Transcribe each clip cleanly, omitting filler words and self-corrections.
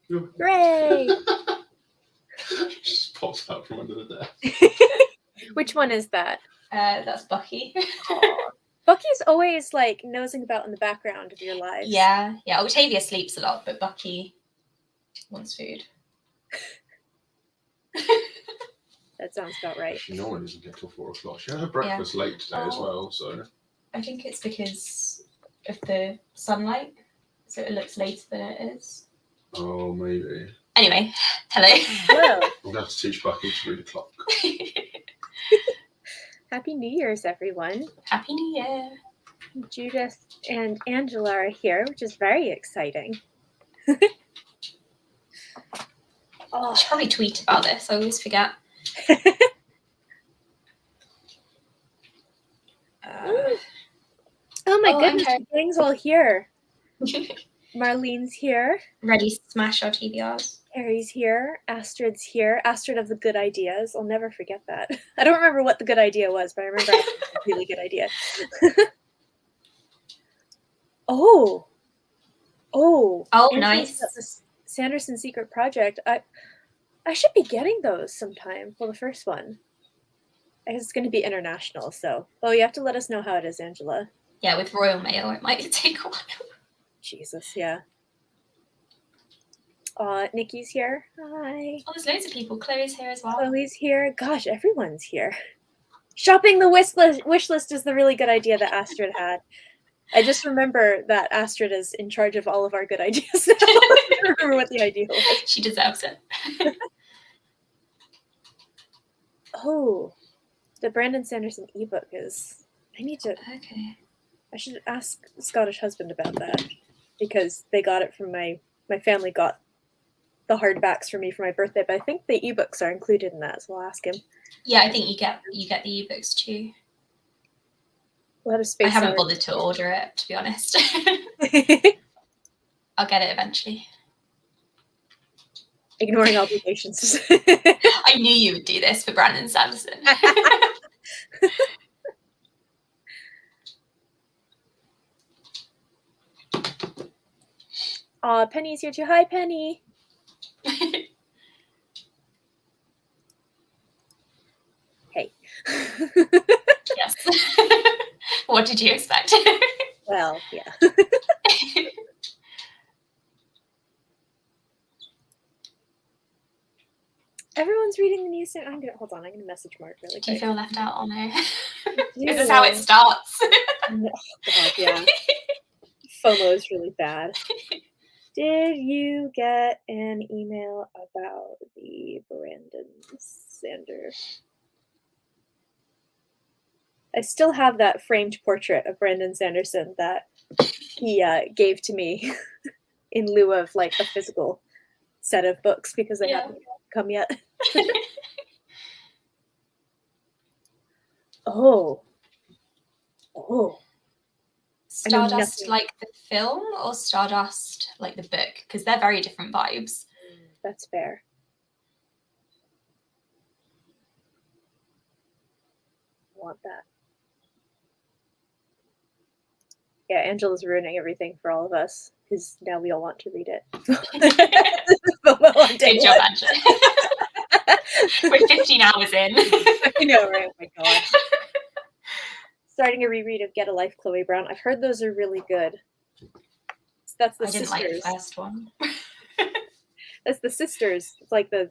Hooray! Just pops out from under the desk. Which one is that? That's Bucky. Bucky's always like nosing about in the background of your lives. Yeah. Octavia sleeps a lot, but Bucky wants food. That sounds about right. She normally doesn't get till 4 o'clock. She had her breakfast late today as well, so. I think it's because of the sunlight, so it looks later than it is. Oh, maybe. Anyway, hello. Hello. I'm going to have to teach Bucky to read a clock. Happy New Year's, everyone. Happy New Year. Judith and Angela are here, which is very exciting. I should probably tweet about this. I always forget. Oh my goodness, the gang's all here. Marlene's here. Ready to smash our TBRs. Harry's here. Astrid's here. Astrid of the good ideas. I'll never forget that. I don't remember what the good idea was, but I remember it was a really good idea. Oh, nice. The Sanderson Secret Project. I should be getting those sometime. Well, the first one. I guess it's going to be international, so. Oh, you have to let us know how it is, Angela. Yeah, with Royal Mail, it might take a while. Jesus, yeah. Nikki's here. Hi. Oh, there's loads of people. Chloe's here as well. Chloe's here. Gosh, everyone's here. Shopping the wish list is the really good idea that Astrid had. I just remember that Astrid is in charge of all of our good ideas now. I don't remember what the idea was. She deserves it. Oh, the Brandon Sanderson ebook is... Okay. I should ask Scottish husband about that, because they got it from my family got the hardbacks for me for my birthday, but I think the ebooks are included in that, so I'll ask him. Yeah, I think you get the ebooks too. We'll have a space. I haven't bothered to order it, to be honest. I'll get it eventually. Ignoring obligations. I knew you would do this for Brandon Sanderson. Penny's here too. Hi, Penny. Hey. Yes. What did you expect? Well, yeah. Everyone's reading the news. Hold on. I'm gonna message Mark really quick. Do you feel left out? Oh no. This is how it starts. Oh God, yeah. FOMO is really bad. Did you get an email about the Brandon Sanderson? I still have that framed portrait of Brandon Sanderson that he gave to me in lieu of like a physical set of books because they haven't come yet. Oh. Stardust like the film or Stardust like the book? Because they're very different vibes. That's fair. I want that. Yeah, Angela's ruining everything for all of us because now we all want to read it. Good job, Angela. We're 15 hours in. I know, right? Oh my God. Starting a reread of Get a Life, Chloe Brown. I've heard those are really good. That's the sisters. I didn't like the first one. That's the sisters. It's like the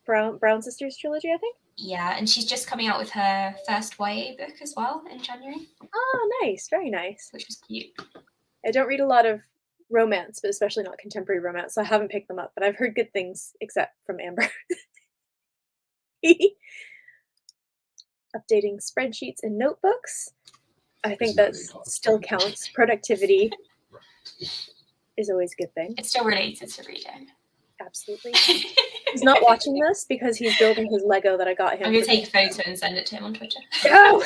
Brown Sisters trilogy, I think. Yeah, and she's just coming out with her first YA book as well in January. Oh, nice. Very nice. Which was cute. I don't read a lot of romance, but especially not contemporary romance, so I haven't picked them up, but I've heard good things, except from Amber. Updating spreadsheets and notebooks. I think that still counts. Productivity is always a good thing. It's still related to reading. Absolutely. He's not watching this because he's building his Lego that I got him. I'm going to take a photo and send it to him on Twitter. Oh!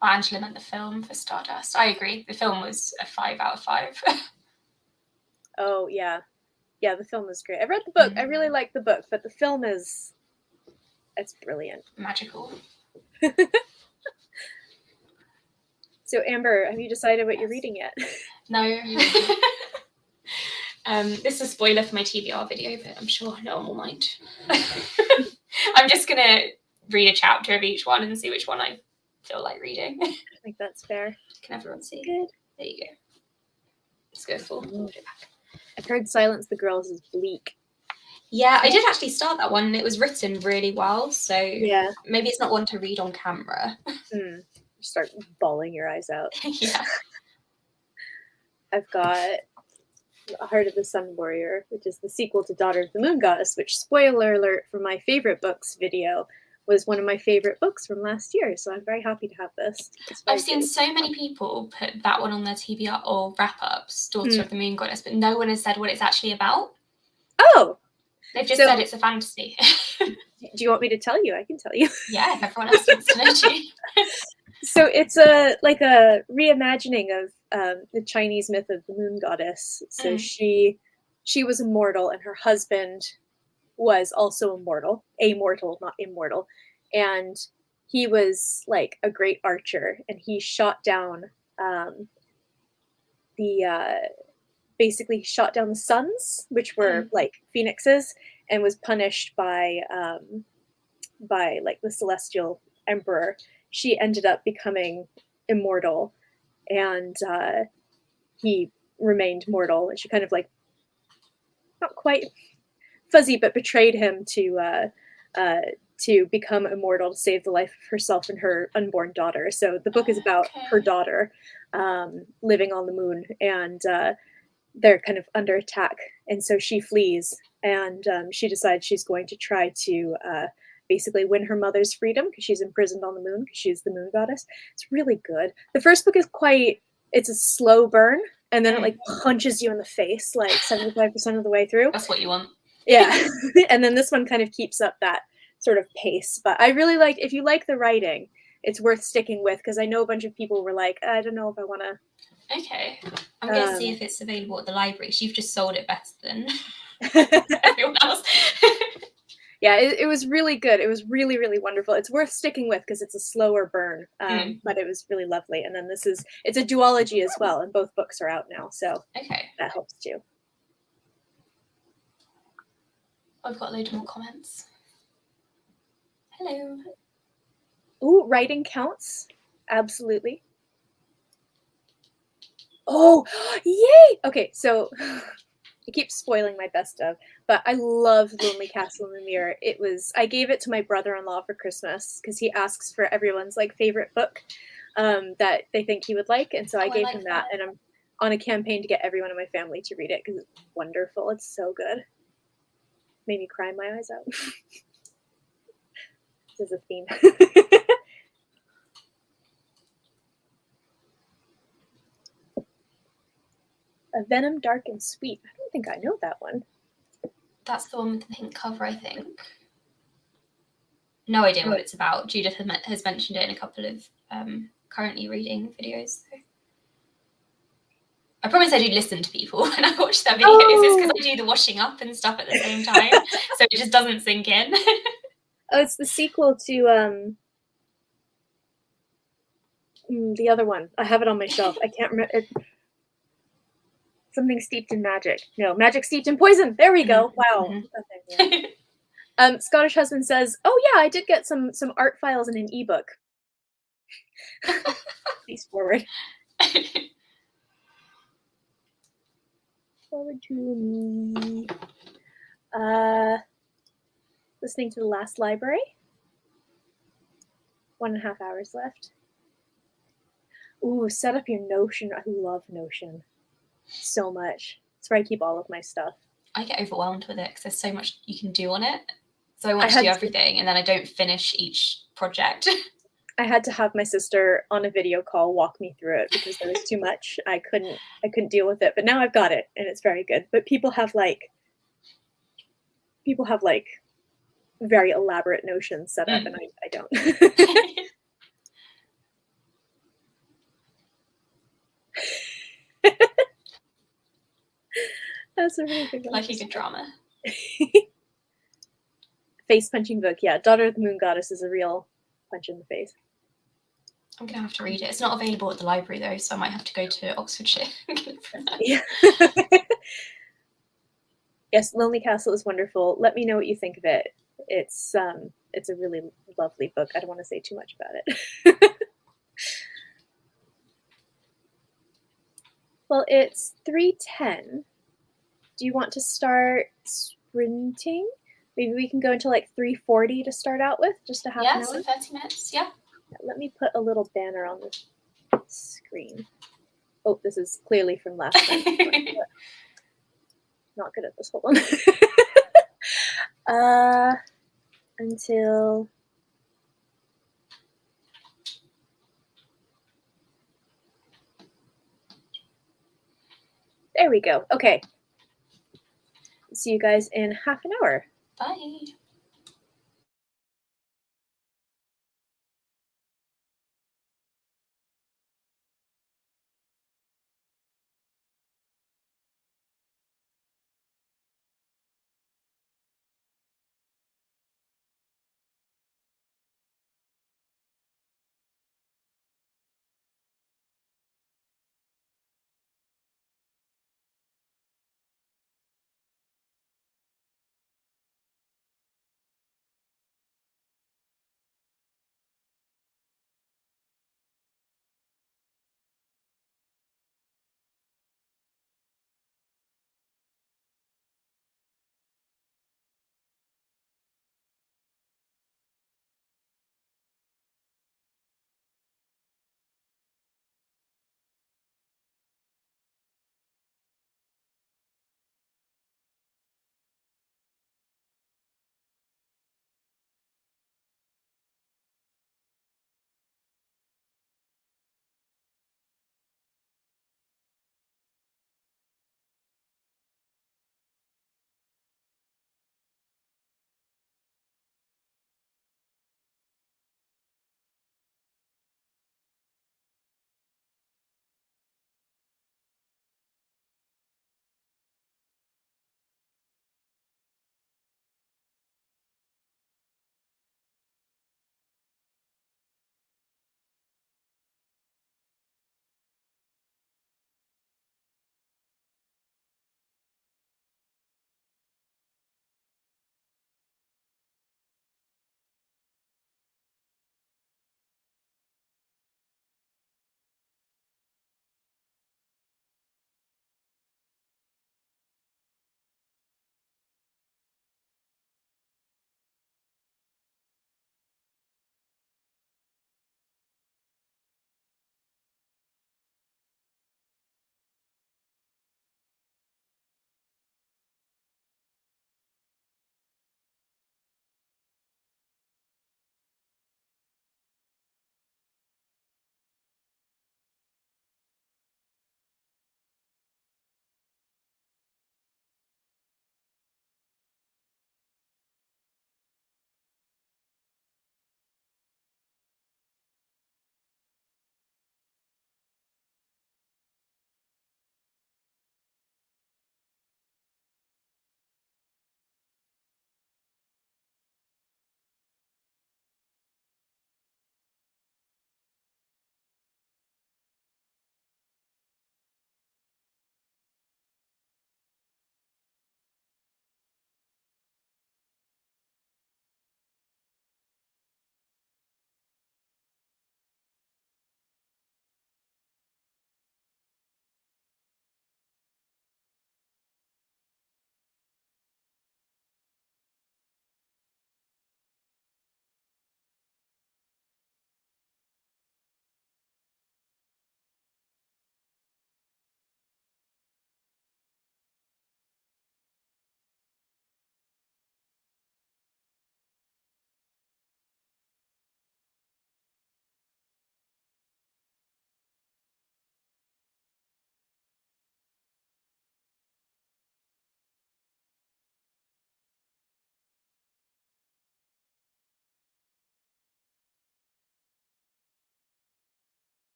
Angela meant the film for Stardust. I agree. The film was a 5 out of 5. Oh, yeah. Yeah, the film is great. I read the book. I really like the book, but the film it's brilliant. Magical. So Amber, have you decided what you're reading yet? No. This is a spoiler for my TBR video, but I'm sure no one will mind. I'm just gonna read a chapter of each one and see which one I feel like reading. I think that's fair. Can everyone see? Good. There you go. Let's go full. I've heard Silence the Girls is bleak. Yeah, I did actually start that one and it was written really well, so Yeah. maybe it's not one to read on camera. Start bawling your eyes out. Yeah. I've got Heart of the Sun Warrior, which is the sequel to Daughter of the Moon Goddess, which, spoiler alert for my favorite books video, was one of my favorite books from last year. So I'm very happy to have this. I've seen so many people put that one on their TBR or wrap-ups, Daughter of the Moon Goddess, but no one has said what it's actually about. Oh! They've just said it's a fantasy. Do you want me to tell you? I can tell you. Yeah, if everyone else wants to know too. So it's a reimagining of the Chinese myth of the moon goddess. So she was immortal, and her husband was also immortal, not immortal, and he was like a great archer, and he shot down basically shot down the suns, which were like phoenixes, and was punished by like the celestial emperor. She ended up becoming immortal, and he remained mortal. And she kind of like, not quite fuzzy, but betrayed him to become immortal to save the life of herself and her unborn daughter. So the book is about her daughter living on the moon, and they're kind of under attack. And so she flees, and she decides she's going to try to basically win her mother's freedom because she's imprisoned on the moon because she's the moon goddess. It's really good. The first book is it's a slow burn, and then it like punches you in the face like 75% of the way through. That's what you want. Yeah. And then this one kind of keeps up that sort of pace. But I really liked, if you like the writing, it's worth sticking with, because I know a bunch of people were like, I don't know if I want to. Okay. I'm going to see if it's available at the library. You've just sold it better than everyone else. Yeah, it was really good. It was really, really wonderful. It's worth sticking with because it's a slower burn, but it was really lovely. And then it's a duology as well, and both books are out now, so that helps too. I've got a load more comments. Hello. Ooh, writing counts. Absolutely. Oh, yay! Okay, so I keep spoiling my best of, but I love Lonely Castle in the Mirror. I gave it to my brother-in-law for Christmas because he asks for everyone's like favorite book that they think he would like, and so I gave him that, and I'm on a campaign to get everyone in my family to read it because it's wonderful. It's so good. Made me cry my eyes out. This is a theme. A Venom Dark and Sweet. I don't think I know that one. That's the one with the pink cover, I think. No idea what it's about. Judith has mentioned it in a couple of currently reading videos. I promise I do listen to people when I watch their videos. It's because I do the washing up and stuff at the same time, so it just doesn't sink in. Oh, it's the sequel to the other one. I have it on my shelf. I can't remember. Something steeped in magic. No, magic steeped in poison. There we go. Wow. Scottish Husband says, "Oh yeah, I did get some art files in an ebook." Please forward. Forward to me. Listening to The Last Library. 1.5 hours left. Ooh, set up your Notion. I love Notion so much. It's where I keep all of my stuff. I get overwhelmed with it because there's so much you can do on it. So I want to do everything, and then I don't finish each project. I had to have my sister on a video call walk me through it because there was too much. I couldn't deal with it. But now I've got it, and it's very good. But people have like very elaborate Notions set up, and I don't. That's a really good one. Like a good drama. Face punching book, yeah. Daughter of the Moon Goddess is a real punch in the face. I'm gonna have to read it. It's not available at the library though, so I might have to go to Oxfordshire. Yeah. Yes, Lonely Castle is wonderful. Let me know what you think of it. It's a really lovely book. I don't want to say too much about it. Well, it's 3:10. Do you want to start sprinting? Maybe we can go until like 3:40 to start out with, just a half an hour. So 30 minutes, yeah. Let me put a little banner on the screen. Oh, this is clearly from last time. Not good at this. Hold on. Until there we go. Okay. See you guys in half an hour. Bye.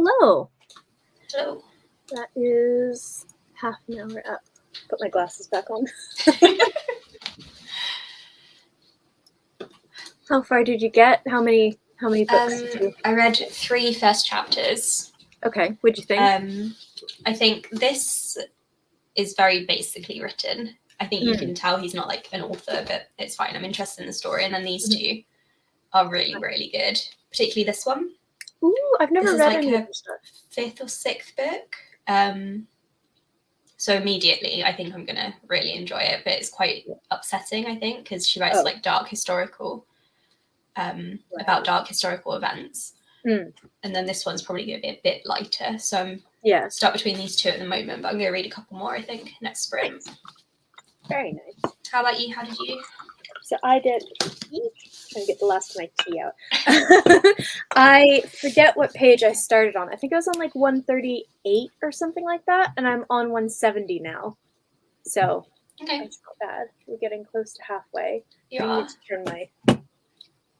Hello. Hello. That is half an hour up. Put my glasses back on. How far did you get? How many books did you? I read 3 first chapters. Okay, what'd you think? I think this is very basically written. I think you can tell he's not like an author, but it's fine. I'm interested in the story. And then these 2 are really, really good. Particularly this one. Ooh, I've never This is read like any her of this stuff. 5th or 6th book. So immediately I think I'm gonna really enjoy it, but it's quite upsetting, I think, because she writes like dark historical about dark historical events. And then this one's probably gonna be a bit lighter. So I'm stuck between these 2 at the moment, but I'm gonna read a couple more, I think, next spring. Very nice. How about you? How did you? So I did. Trying to get the last of my tea out. I forget what page I started on. I think I was on like 138 or something like that, and I'm on 170 now. So that's not bad. We're getting close to halfway. Yeah. I need to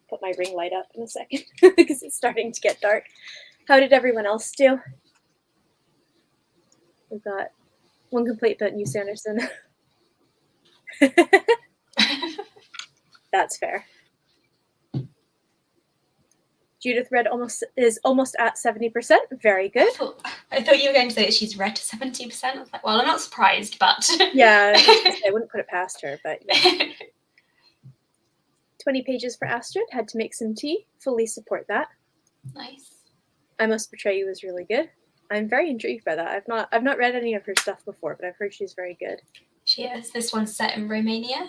put my ring light up in a second because it's starting to get dark. How did everyone else do? We've got one complete but you, Sanderson. That's fair. Judith read is almost at 70%. Very good. I thought you were going to say that she's read to 70%. I was like, well, I'm not surprised, but yeah, I wouldn't put it past her, but yeah. 20 pages for Astrid. Had to make some tea. Fully support that. Nice. I Must Betray You was really good. I'm very intrigued by that. I've not read any of her stuff before, but I've heard she's very good. She is. This one's set in Romania.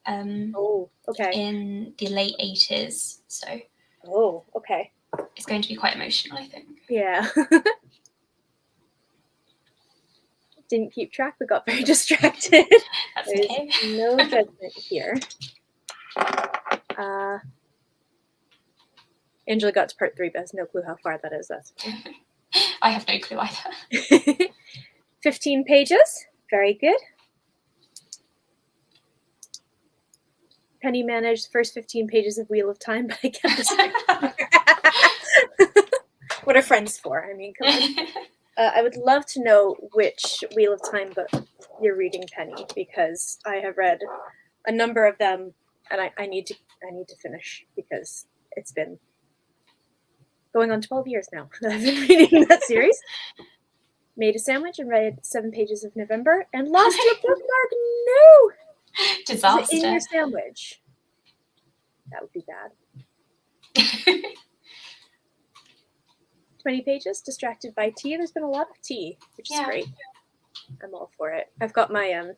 Okay. In the late 80s, so. Oh, okay. It's going to be quite emotional, I think. Yeah. Didn't keep track, but got very distracted. That's There's okay. no judgment here. Angela got to part 3, but has no clue how far that is. That's fine. I have no clue either. 15 pages. Very good. Penny managed the first 15 pages of Wheel of Time, but I kept distracted. What are friends for? I mean, come on. I would love to know which Wheel of Time book you're reading, Penny, because I have read a number of them, and I need to finish because it's been going on 12 years now that I've been reading that series. Made a sandwich and read 7 pages of November and lost your bookmark. No. Disaster. Is it in your sandwich? That would be bad. 20 pages, distracted by tea. There's been a lot of tea, which is great. I'm all for it. I've got my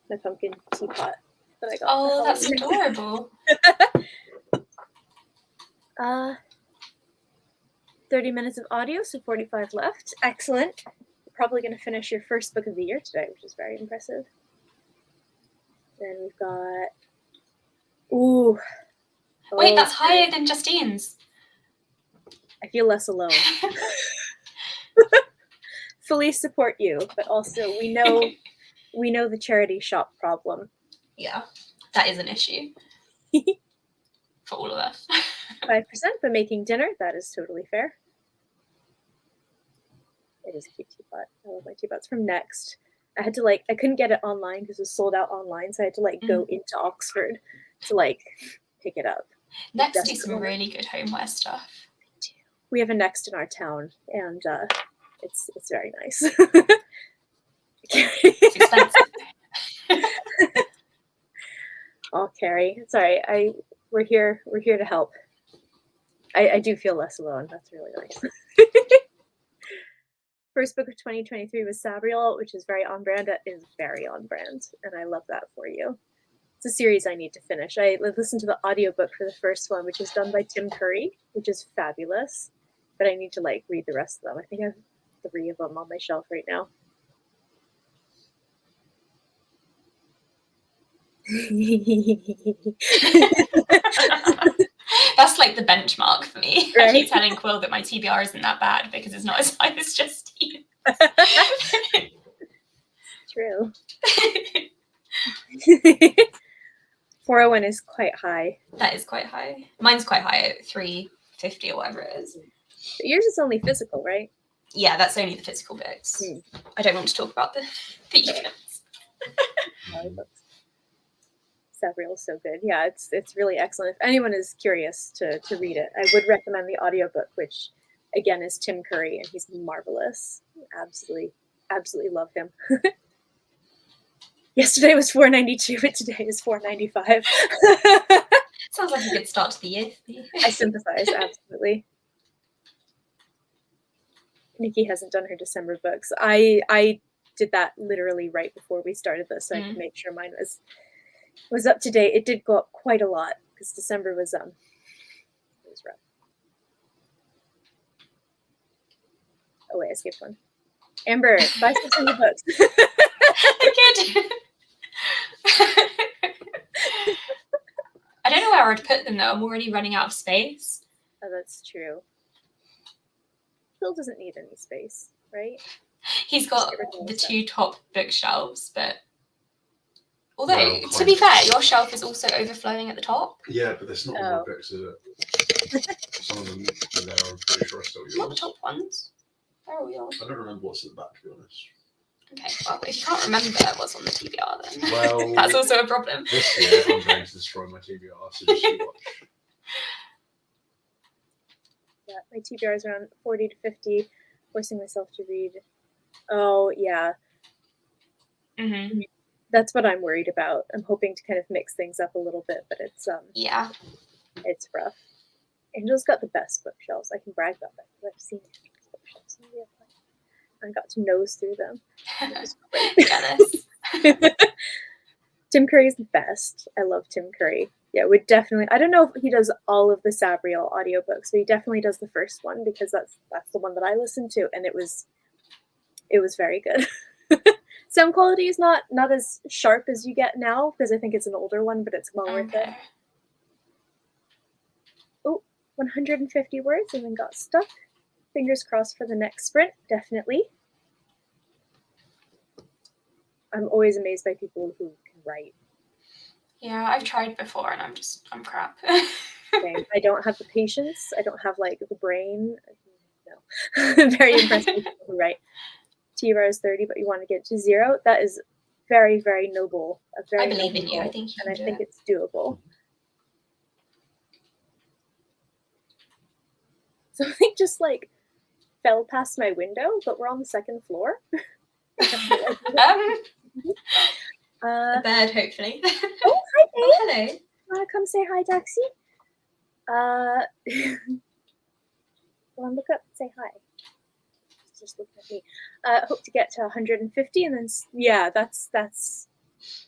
my pumpkin teapot that I got. Oh, that's adorable. 30 minutes of audio, so 45 left. Excellent. You're probably going to finish your first book of the year today, which is very impressive. Then we've got... Ooh. Wait, that's higher than Justine's. I feel less alone. Fully support you, but also we know the charity shop problem. Yeah, that is an issue for all of us. 5% but making dinner. That is totally fair. It is a cute teapot. I love my teapots. From Next. I had to I couldn't get it online because it was sold out online, so I had to go into Oxford to pick it up. Next do some really good homeware stuff. We have a Next in our town, and it's very nice. It's expensive. Oh, Carrie, sorry. We're here to help. I do feel less alone. That's really nice. First book of 2023 was Sabriel, which is very on brand. That is very on brand, and I love that for you. It's a series I need to finish. I listened to the audiobook for the first one, which is done by Tim Curry, which is fabulous. But I need to read the rest of them. I think I have 3 of them on my shelf right now. That's the benchmark for me. Right? I keep telling Quill that my TBR isn't that bad because it's not as high as Justine. True. 401 is quite high. That is quite high. Mine's quite high at 350 or whatever it is. But yours is only physical, right? Yeah, that's only the physical books. I don't want to talk about the ebooks. Sabriel is so good. Yeah, it's really excellent. If anyone is curious to read it, I would recommend the audiobook, which again is Tim Curry, and he's marvelous. Absolutely love him. Yesterday was $4.92, but today is $4.95. Sounds like a good start to the year for me. I sympathize, absolutely. Nikki hasn't done her December books. I did that literally right before we started this, so I could make sure mine was up to date. It did go up quite a lot because December was it was rough. Oh wait, I skipped one. Amber, buy some new books. I don't know where I'd put them though. I'm already running out of space. Oh, that's true. Phil doesn't need any space, right? He's got the two top bookshelves, but although to be fair, your shelf is also overflowing at the top. Yeah, but there's not all my books, is it? Some of them are there, I'm pretty sure are still yours. Not the top ones. They're all yours. I don't remember what's at the back, to be honest. Okay, well, if you can't remember what's on the TBR, then well, that's also a problem. This year, I'm going to destroy my TBR, so just watch. Yeah, my TBR is around 40 to 50, forcing myself to read. Oh, yeah. Mm-hmm. That's what I'm worried about. I'm hoping to kind of mix things up a little bit, but it's it's rough. Angel's got the best bookshelves. I can brag about that because I've seen Angel's bookshelves in real life. I got to nose through them. Jealous. Tim Curry's the best. I love Tim Curry. Yeah, would definitely. I don't know if he does all of the Sabriel audiobooks, but he definitely does the first one because that's the one that I listened to, and it was very good. Sound quality is not as sharp as you get now because I think it's an older one, but it's well worth it. Oh, 150 words and then got stuck. Fingers crossed for the next sprint, definitely. I'm always amazed by people who can write. Yeah, I've tried before and I'm crap. Okay. I don't have the patience. I don't have like the brain. No. Very impressed with people who write. TBR is 30, but you want to get to 0. That is very, very noble. I believe in you. I think I think it's doable. Something just like fell past my window, but we're on the second floor. A bird, hopefully. Oh, hi, babe. Oh, hello. Want to come say hi, Daxie? Well, look up and say hi. Just looking at me. Hope to get to 150, and then yeah, that's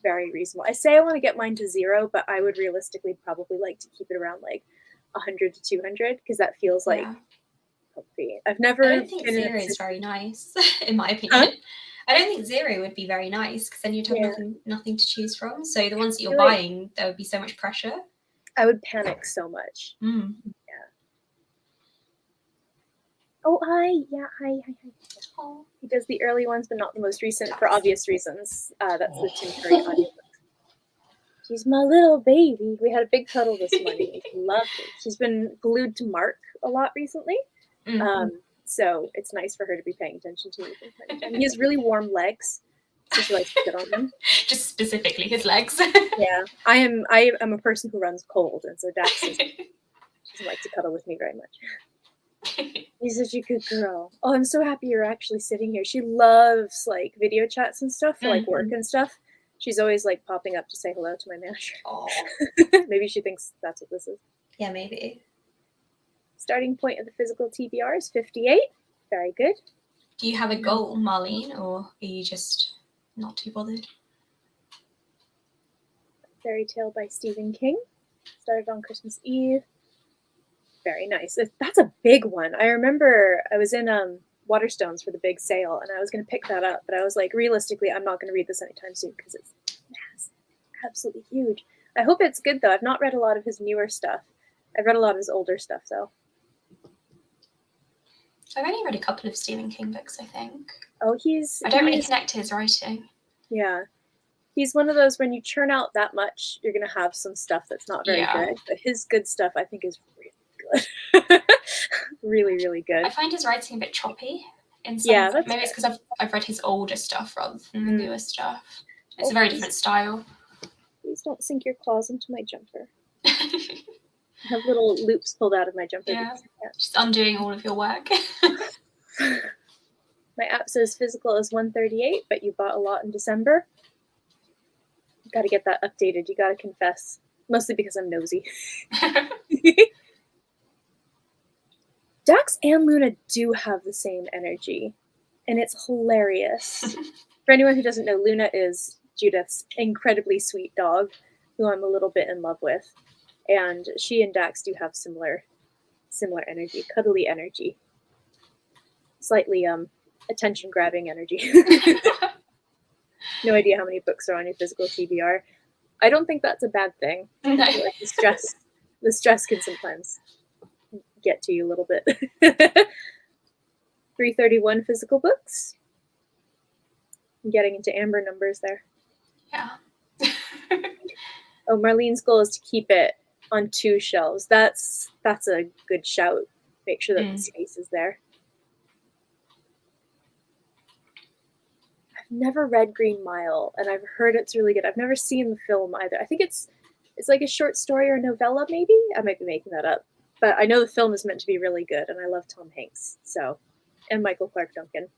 very reasonable. I say I want to get mine to 0, but I would realistically probably like to keep it around like 100 to 200 because that feels like healthy. I don't think 0 is very nice, in my opinion. Huh? I don't think 0 would be very nice because then you'd have nothing to choose from. So the ones that you're buying, there would be so much pressure. I would panic so much. Mm. Yeah. Oh, hi. Yeah, hi. Oh, he does the early ones, but not the most recent for obvious reasons. That's the Tim Curry audiobook. She's my little baby. We had a big cuddle this morning. Loved it. She's been glued to Mark a lot recently. Mm-hmm. So it's nice for her to be paying attention to me. He has really warm legs, so she likes to sit on them. Just specifically his legs. Yeah, I am a person who runs cold, and so Dax doesn't like to cuddle with me very much. He's such a good girl. Oh, I'm so happy you're actually sitting here. She loves like video chats and stuff for like work and stuff. She's always like popping up to say hello to my manager. Oh. Maybe she thinks that's what this is. Yeah, maybe. Starting point of the physical TBR is 58. Very good. Do you have a goal, Marlene, or are you just not too bothered? Fairy Tale by Stephen King. Started on Christmas Eve. Very nice. That's a big one. I remember I was in Waterstones for the big sale, and I was going to pick that up, but I was like, realistically, I'm not going to read this anytime soon because it's massive, absolutely huge. I hope it's good, though. I've not read a lot of his newer stuff. I've read a lot of his older stuff, though. I've only read a couple of Stephen King books, I think. Oh, I don't really connect to his writing. Yeah. He's one of those, when you churn out that much, you're going to have some stuff that's not very good. But his good stuff, I think, is really good. Really, really good. I find his writing a bit choppy. In some, Yeah, that's maybe it's because I've read his older stuff rather than the newer stuff. It's a very different style. Please don't sink your claws into my jumper. I have little loops pulled out of my jumper. Yeah, just undoing all of your work. My app says physical is 138, but you bought a lot in December. Got to get that updated. You got to confess. Mostly because I'm nosy. Dax and Luna do have the same energy, and it's hilarious. For anyone who doesn't know, Luna is Judith's incredibly sweet dog, who I'm a little bit in love with. And she and Dax do have similar energy, cuddly energy. Slightly attention-grabbing energy. No idea how many books are on your physical TBR. I don't think that's a bad thing. No. Like the stress can sometimes get to you a little bit. 331 physical books. I'm getting into amber numbers there. Yeah. Oh, Marlene's goal is to keep it on 2 shelves. That's a good shout. Make sure that the space is there. I've never read Green Mile, and I've heard it's really good. I've never seen the film either. I think it's like a short story or novella, maybe? I might be making that up. But I know the film is meant to be really good, and I love Tom Hanks, and Michael Clark Duncan.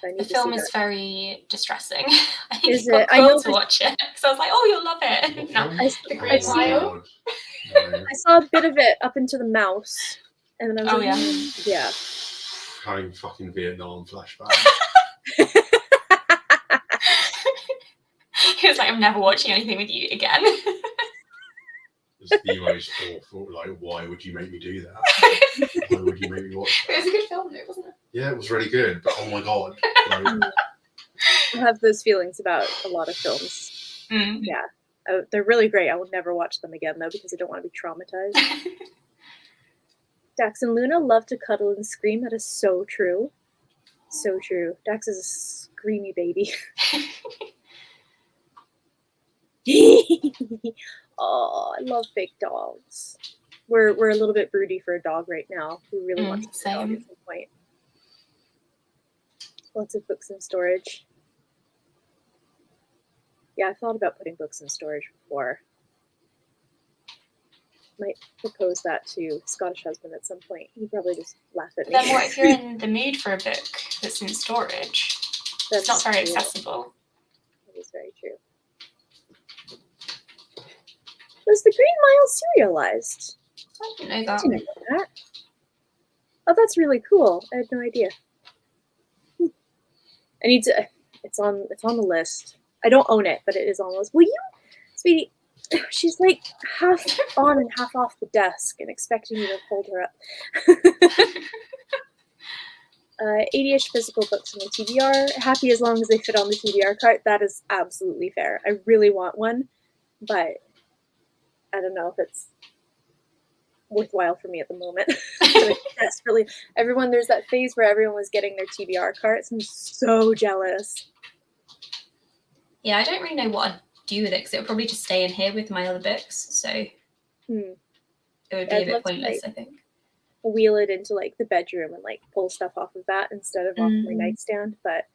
So the film is very distressing. I think is it got it? I know to watch it. So I was like, oh, you'll love it. No, I've seen I saw a bit of it up into the mouse, and then I was like, yeah. Having fucking Vietnam flashback. He was like, I'm never watching anything with you again. It's the most awful. Like, why would you make me do that? Why would you make me watch that? It was a good film, though, wasn't it? Yeah, it was really good, but oh my god. Like, I have those feelings about a lot of films. Yeah. They're really great. I will never watch them again, though, because I don't want to be traumatized. Dax and Luna love to cuddle and scream. That is so true. So true. Dax is a screamy baby. Oh, I love big dogs. We're a little bit broody for a dog right now. We really want to get a dog at some point. Lots of books in storage. Yeah, I've thought about putting books in storage before. Might propose that to Scottish husband at some point. He'd probably just laugh at me. Then what if you're in the mood for a book that's in storage? It's not very accessible. That is very true. Was the Green Mile serialized? I didn't know that. I didn't know that. Oh, that's really cool. I had no idea. I need to. It's on the list. I don't own it, but it is on the list. Will you, sweetie? She's like half on and half off the desk and expecting me to hold her up. 80-ish physical books on the TBR. Happy as long as they fit on the TBR cart. That is absolutely fair. I really want one, but I don't know if it's worthwhile for me at the moment. Desperately, there's that phase where everyone was getting their TBR carts. I'm so jealous. Yeah, I don't really know what I'd do with it because it would probably just stay in here with my other books. So it would be a bit pointless, I think. Wheel it into like the bedroom and like pull stuff off of that instead of off my nightstand. But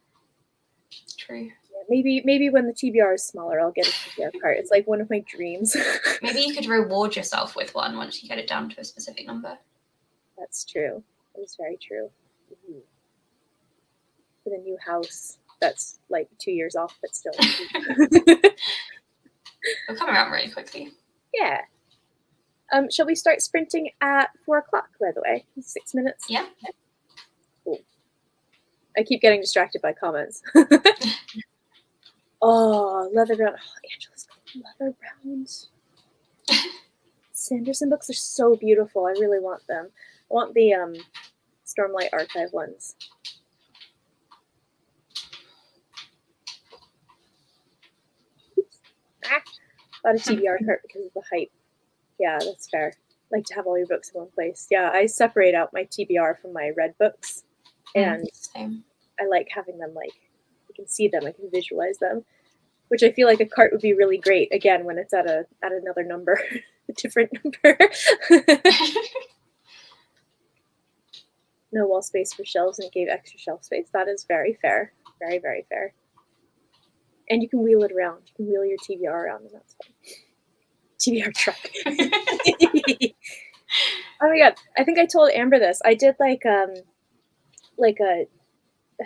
true. Yeah, maybe when the TBR is smaller, I'll get a TBR cart. It's like one of my dreams. Maybe you could reward yourself with one once you get it down to a specific number. That's true. That is very true. For the new house, that's like 2 years off, but still. It'll come around really quickly. Yeah. Shall we start sprinting at 4 o'clock, by the way? 6 minutes? Yeah. Cool. I keep getting distracted by comments. Oh, leather bound. Oh, Angela's got leather bound. Sanderson books are so beautiful. I really want them. I want the Stormlight Archive ones. Oops. Bought a TBR cart because of the hype. Yeah, that's fair. I like to have all your books in one place. Yeah, I separate out my TBR from my read books. And Same. I like having them like, I can see them, I can visualize them. Which I feel like a cart would be really great, again, when it's at another number, a different number. no wall space for shelves and it gave extra shelf space. That is very fair. Very, very fair. And you can wheel it around. You can wheel your TBR around and that's fine. TBR truck. Oh my god. I think I told Amber this. I did I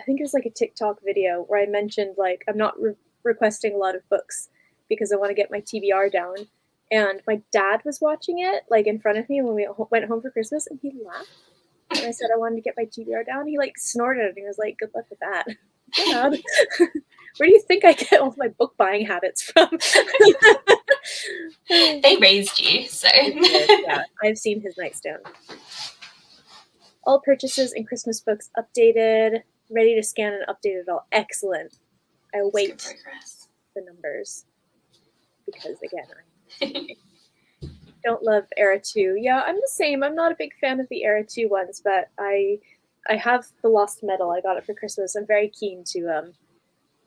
think it was like a TikTok video where I mentioned like I'm not requesting a lot of books because I want to get my TBR down. And my dad was watching it like in front of me when we went home for Christmas, and he laughed. And I said I wanted to get my TBR down. He like snorted and he was like, "Good luck with that." Dad, where do you think I get all my book buying habits from? They raised you, so. Yeah, I've seen his nightstand. All purchases and Christmas books updated. Ready to scan and update it all. Excellent. I await the numbers because again, I don't love Era 2. Yeah, I'm the same. I'm not a big fan of the Era 2 ones, but I have the Lost Metal. I got it for Christmas. I'm very keen to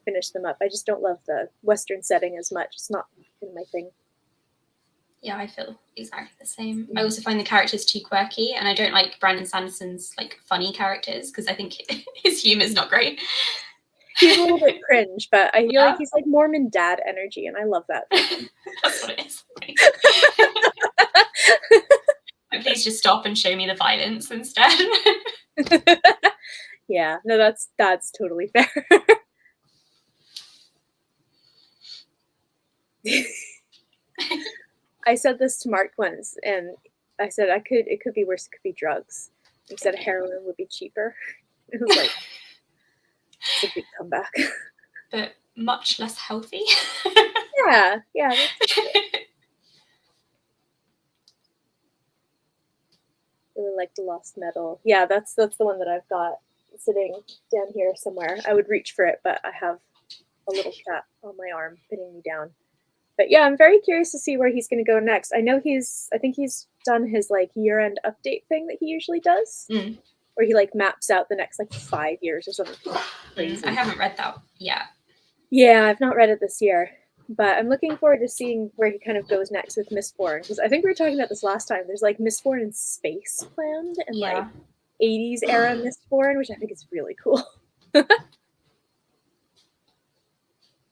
finish them up. I just don't love the Western setting as much. It's not my thing. Yeah, I feel exactly the same. I also find the characters too quirky, and I don't like Brandon Sanderson's like funny characters because I think his humor is not great. He's a little bit cringe, but I feel like he's like Mormon dad energy, and I love that. That's what it is. Please just stop and show me the violence instead. Yeah, no, that's totally fair. I said this to Mark once, and I said it could be worse. It could be drugs. He said heroin would be cheaper. It was like it's a big comeback, but much less healthy. Yeah. That's really like the Lost Metal. Yeah, that's the one that I've got sitting down here somewhere. I would reach for it, but I have a little cat on my arm pinning me down. But yeah, I'm very curious to see where he's going to go next. I think he's done his like year-end update thing that he usually does, where he like maps out the next like 5 years or something crazy. I haven't read that yet. Yeah, I've not read it this year, but I'm looking forward to seeing where he kind of goes next with Mistborn, because I think we were talking about this last time. There's like Mistborn in space planned and like 80s era Mistborn, which I think is really cool.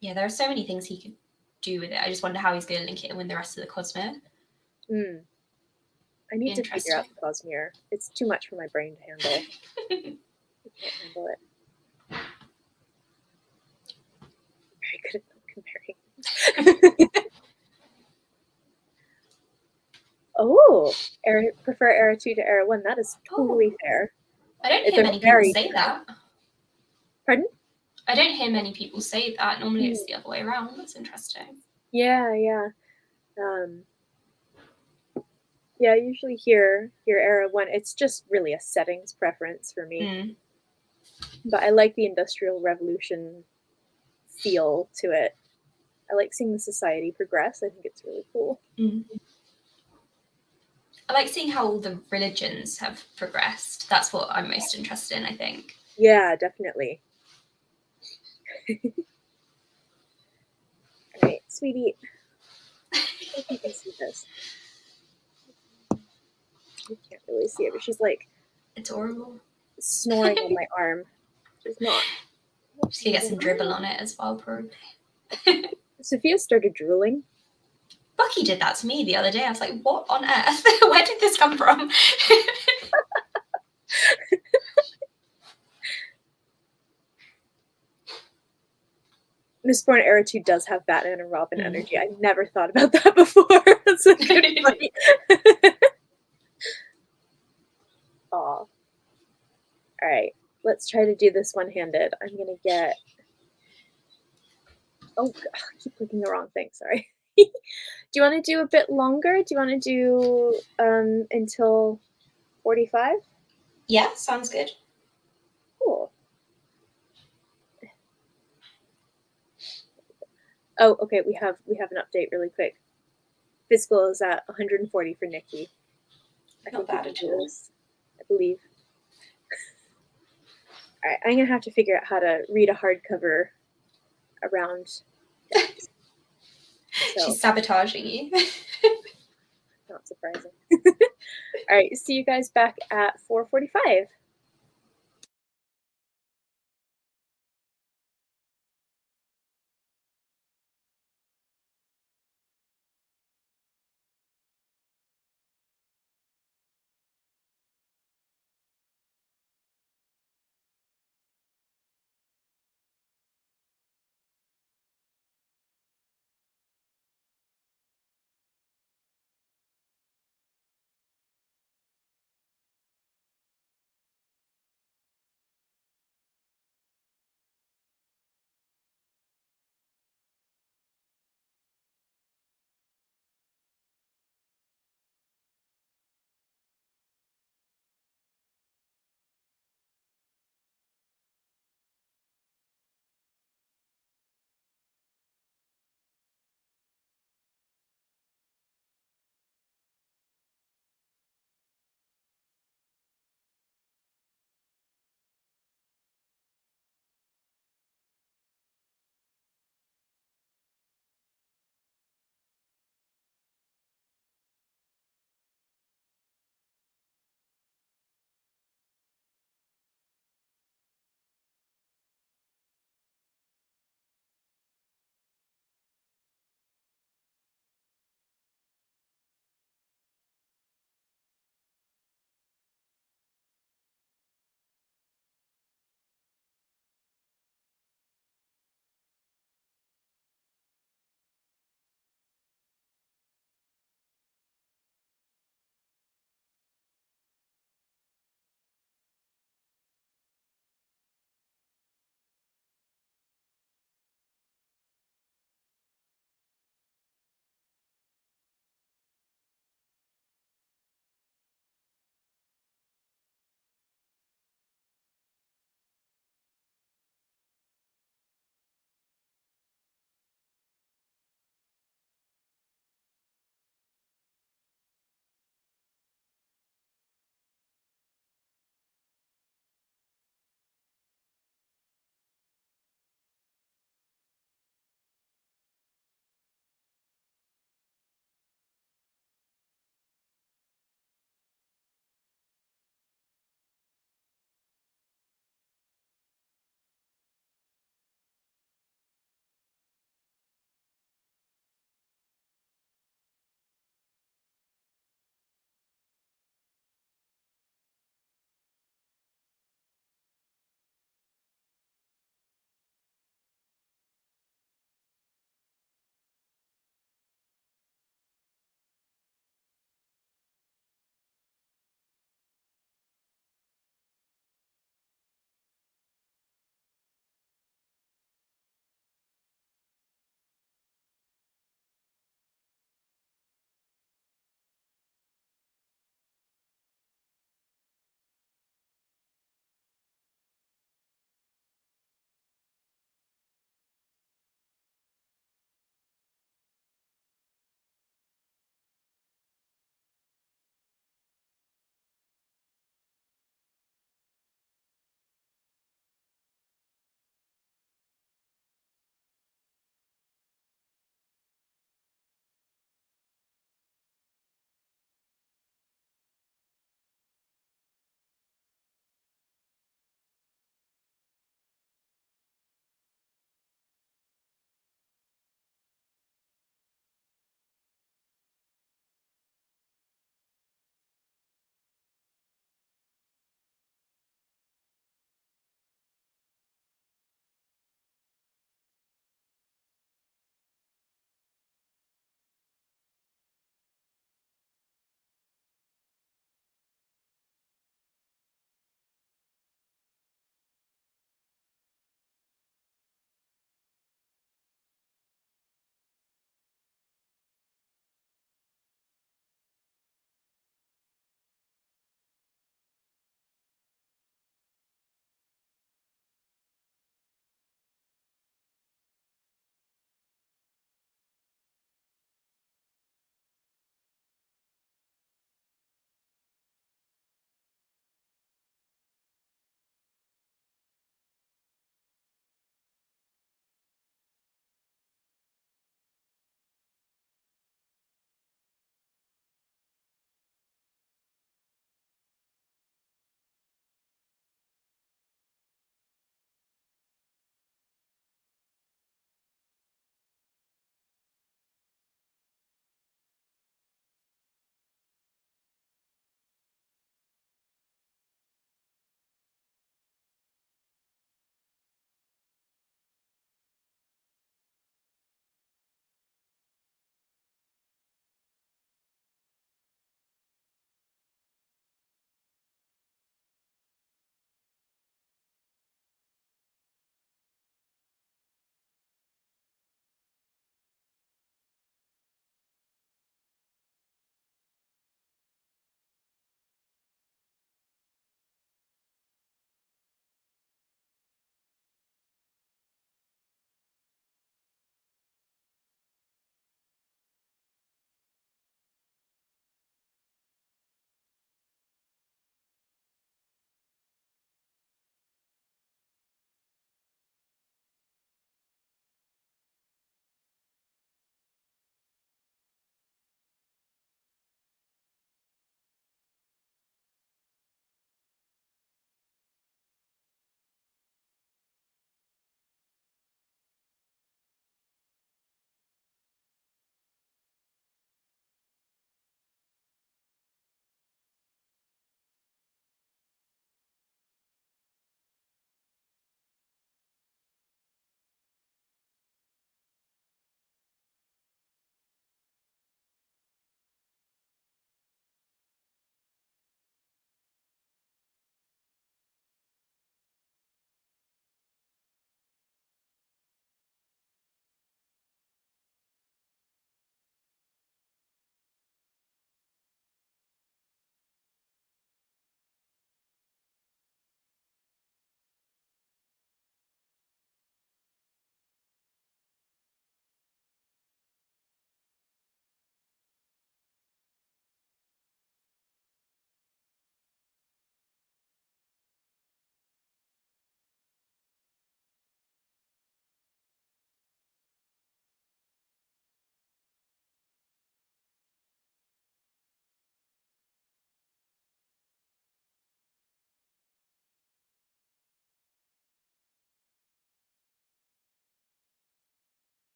Yeah, there are so many things he could do with it. I just wonder how he's going to link it in with the rest of the Cosmere. I need to figure out the Cosmere. It's too much for my brain to handle. I can't handle it. Very good at comparing. Oh, prefer Era 2 to Era 1. That is totally fair. I don't hear many people say that. Pardon? I don't hear many people say that. Normally it's the other way around. That's interesting. Yeah. I usually hear Era 1. It's just really a settings preference for me. But I like the Industrial Revolution feel to it. I like seeing the society progress. I think it's really cool. I like seeing how all the religions have progressed. That's what I'm most interested in, I think. Yeah, definitely. All right, sweetie. I think you can see this. You can't really see it, but she's like adorable, snoring on my arm. She's not. She's gonna get some dribble on it as well, probably. Sophia started drooling. Bucky did that to me the other day. I was like, what on earth? Where did this come from? Mistborn Era 2 does have Batman and Robin energy. I never thought about that before. That's a good point. Aw. Alright, let's try to do this one-handed. I'm gonna get... Oh, God, I keep clicking the wrong thing, sorry. Do you want to do a bit longer? Do you want to do until 45? Yeah, sounds good. Cool. Oh, okay. We have an update really quick. Physical is at 140 for Nikki. Not bad at all. I believe. All right, I'm gonna have to figure out how to read a hardcover around. So, she's sabotaging you. Not surprising. All right, see you guys back at 4:45.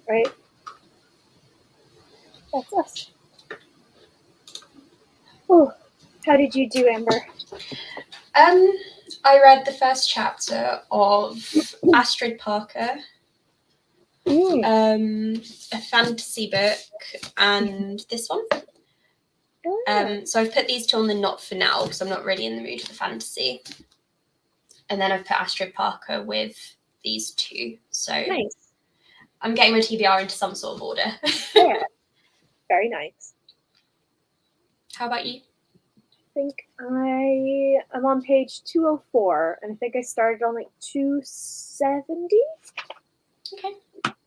right? That's us. Oh, how did you do, Amber? I read the first chapter of Astrid Parker, a fantasy book, and this one. So I've put these two on the not for now because I'm not really in the mood for fantasy. And then I've put Astrid Parker with these two. So Nice. I'm getting my TBR into some sort of order. Yeah. Very nice. How about you? I think I'm on page 204, and I think I started on like 270. Okay.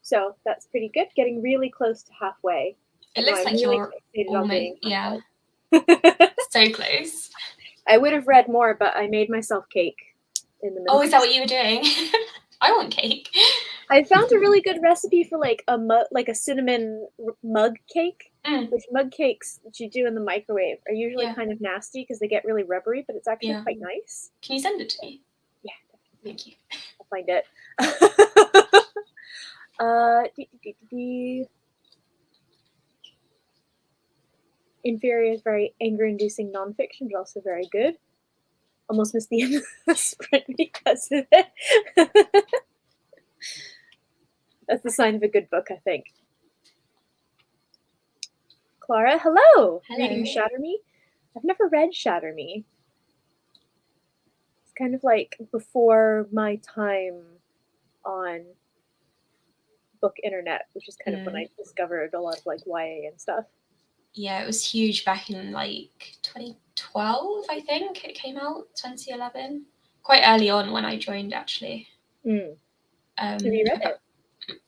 So that's pretty good. Getting really close to halfway. It looks like really you're fixated on being almost, halfway. so close. I would have read more, but I made myself cake in the middle. Oh, is that what you were doing? I want cake. I found a really good recipe for like a cinnamon mug cake. Which mug cakes that you do in the microwave are usually kind of nasty because they get really rubbery, but it's actually quite nice. Can you send it to me? Yeah, thank you. I'll find it. Inferior is very anger-inducing nonfiction, but also very good. Almost missed the end of the sprint because of it. That's the sign of a good book, I think. Clara, hello. Reading Shatter Me. I've never read Shatter Me. It's kind of like before my time on book internet, which is kind of when I discovered a lot of like YA and stuff. Yeah, it was huge back in like 2012, I think it came out, 2011. Quite early on when I joined, actually. Have you read it?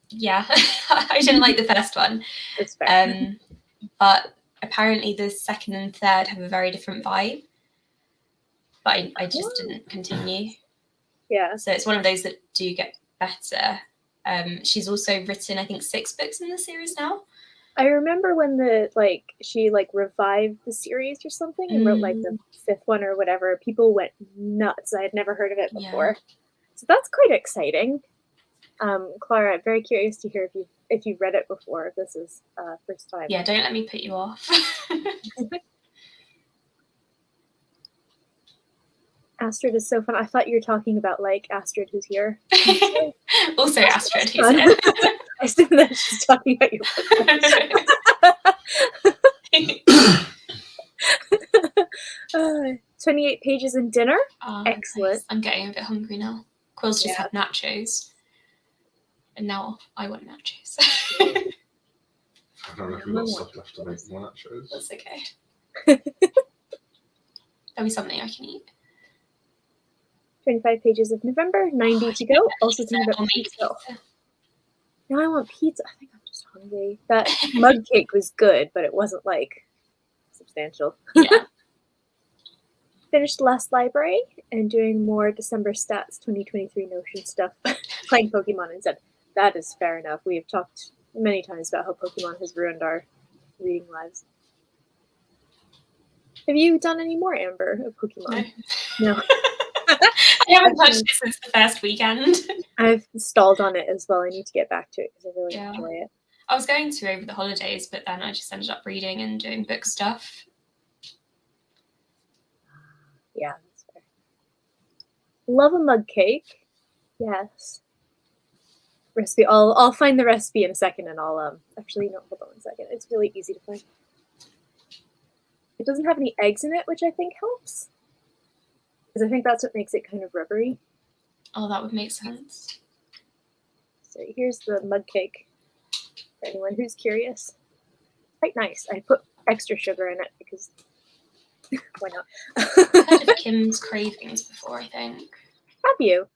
Yeah, I didn't like the first one. That's fair. But apparently the second and third have a very different vibe. But I just didn't continue. Yeah. So it's one of those that do get better. She's also written, I think, 6 books in the series now. I remember when she revived the series or something and wrote like the 5th one or whatever. People went nuts. I had never heard of it before. So that's quite exciting. Clara, I'm very curious to hear if you've read it before. If this is first time. Yeah, don't let me put you off. Astrid is so fun. I thought you were talking about like Astrid who's here. Also Astrid who's here. I assume that she's talking about your book. 28 pages in dinner. Excellent. Nice. I'm getting a bit hungry now. Quill's just had nachos. And now I want nachos. I don't know if we've got stuff left to make more nachos. That's okay. There'll be something I can eat. 25 pages of November, 90 to go. Also thinking about pizza. Now I want pizza. I think I'm just hungry. That mug cake was good, but it wasn't like substantial. Yeah. Finished Last Library and doing more December stats 2023 Notion stuff. Playing Pokemon instead. That is fair enough. We have talked many times about how Pokemon has ruined our reading lives. Have you done any more, Amber, of Pokemon? No. I haven't touched it since the first weekend. I've stalled on it as well. I need to get back to it because I really enjoy it. I was going to over the holidays, but then I just ended up reading and doing book stuff. Yeah, that's fair. Love a mug cake. Yes. Recipe. I'll find the recipe in a second, and I'll actually no, hold on 1 second. It's really easy to find. It doesn't have any eggs in it, which I think helps. Because I think that's what makes it kind of rubbery. Oh, that would make sense. So here's the mug cake for anyone who's curious. Quite nice. I put extra sugar in it because why not? I've heard of Kim's Cravings before, I think. Have you?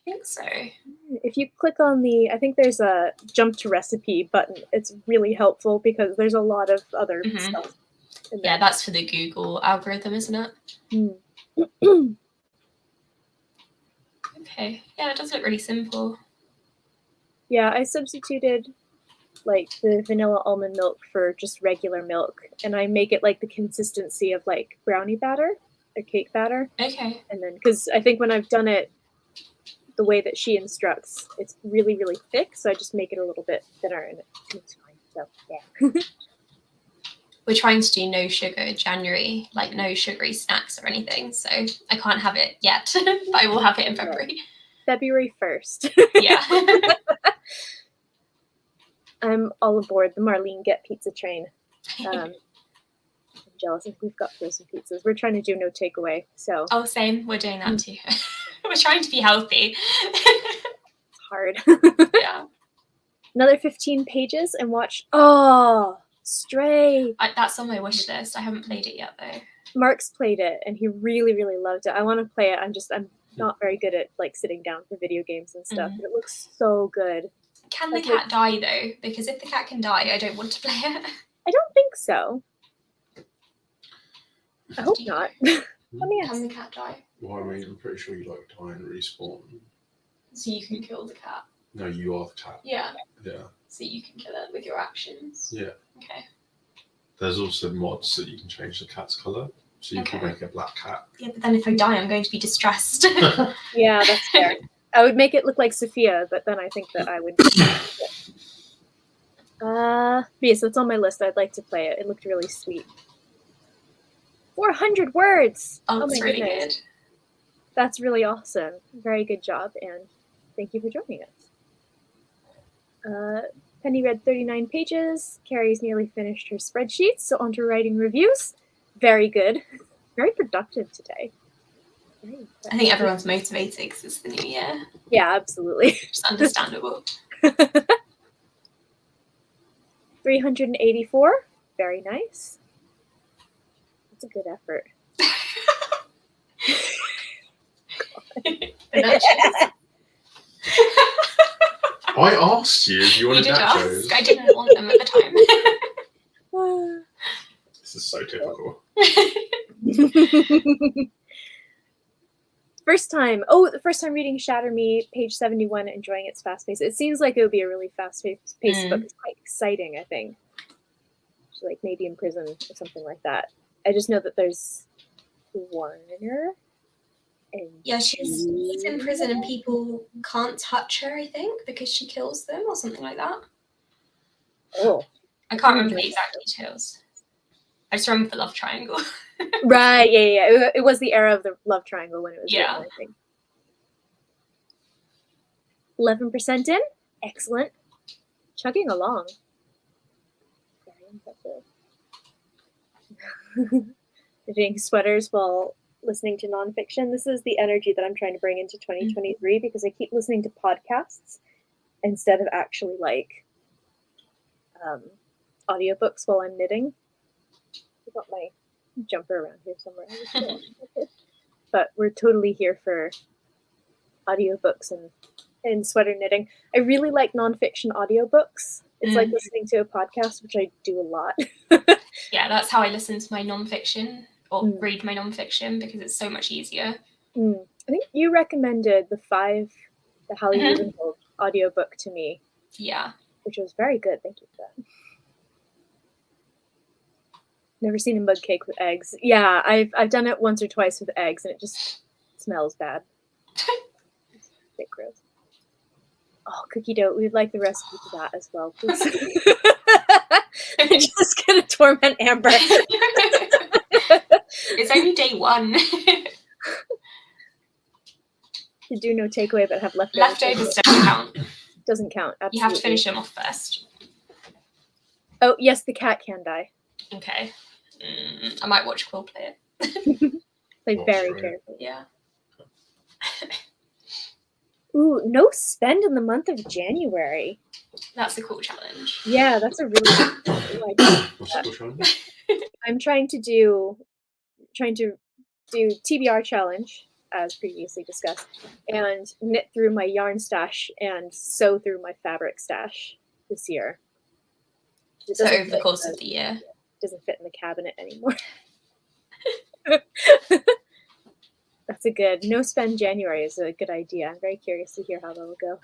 I think so. If you click on I think there's a jump to recipe button. It's really helpful because there's a lot of other stuff. Yeah, that's for the Google algorithm, isn't it? Okay. Yeah, it does look really simple. Yeah, I substituted like the vanilla almond milk for just regular milk, and I make it like the consistency of like brownie batter or cake batter. Okay. And then, because I think when I've done it the way that she instructs, it's really, really thick, so I just make it a little bit thinner, and it's fine. So, yeah. We're trying to do no sugar in January, like no sugary snacks or anything. So I can't have it yet, but I will have it in February. February 1st. Yeah. I'm all aboard the Marlene Get Pizza train. I'm jealous if we've got frozen pizzas. We're trying to do no takeaway, so. Oh, same. We're doing that too. We're trying to be healthy. It's hard. Yeah. Another 15 pages and watch. Oh, Stray. That's on my wish list. I haven't played it yet though. Mark's played it and he really, really loved it. I want to play it. I'm not very good at like sitting down for video games and stuff, but it looks so good. Can the cat die though? Because if the cat can die, I don't want to play it. I don't think so. I hope not. Let me ask. Can the cat die? Well, I mean, I'm pretty sure you like die and respawn. So you can kill the cat? No, you are the cat. Yeah. Yeah. So you can kill it with your actions? Yeah. Okay. There's also mods that you can change the cat's colour. So you can make a black cat. Yeah, but then if I die, I'm going to be distressed. Yeah, that's fair. I would make it look like Sophia, but then I think that I would. Yes, that's on my list. I'd like to play it. It looked really sweet. 400 words! Oh, that's my really goodness. good. That's really awesome. Very good job, and thank you for joining us. Penny read 39 pages. Carrie's nearly finished her spreadsheets, so on to writing reviews. Very good. Very productive today. I think everyone's motivated because it's the new year. Yeah, absolutely. It's understandable. 384. Very nice. That's a good effort. I asked you if you wanted nachos. Ask. I didn't want them at the time. This is so typical. First time reading Shatter Me, page 71, enjoying its fast pace. It seems like it would be a really fast-paced book. It's quite exciting, I think. She's like maybe in prison or something like that. I just know that there's Warner. And yeah, she's in prison and people can't touch her, I think, because she kills them or something like that. Oh. I can't remember the exact details. I just remember the love triangle. Right, yeah. It was the era of the love triangle when it was written, I think. 11% in. Excellent. Chugging along. Very impressive. Knitting sweaters while listening to nonfiction. This is the energy that I'm trying to bring into 2023 because I keep listening to podcasts instead of actually like audiobooks while I'm knitting. I got my jumper around here somewhere. But we're totally here for audiobooks and sweater knitting. I really like nonfiction audiobooks. It's like listening to a podcast, which I do a lot. Yeah, that's how I listen to my nonfiction or read my nonfiction because it's so much easier. I think you recommended the Hallie Rubenhold audiobook to me. Yeah. Which was very good. Thank you for that. Never seen a mug cake with eggs. Yeah, I've done it once or twice with eggs, and it just smells bad. It's a bit gross. Oh, cookie dough. We'd like the recipe for that as well, please. I'm just gonna torment Amber. It's only day one. To do no takeaway, but have leftovers. Leftovers don't count. Doesn't count. Absolutely. You have to finish them off first. Oh yes, the cat can die. Okay. I might watch Quill play it. Like very carefully. Yeah. Ooh, no spend in the month of January. That's a cool challenge. Yeah, that's a really cool idea. What's the challenge? I'm trying to do TBR challenge, as previously discussed, and knit through my yarn stash and sew through my fabric stash this year. So over the course of the year. It doesn't fit in the cabinet anymore. That's a good no spend January is a good idea. I'm very curious to hear how that will go.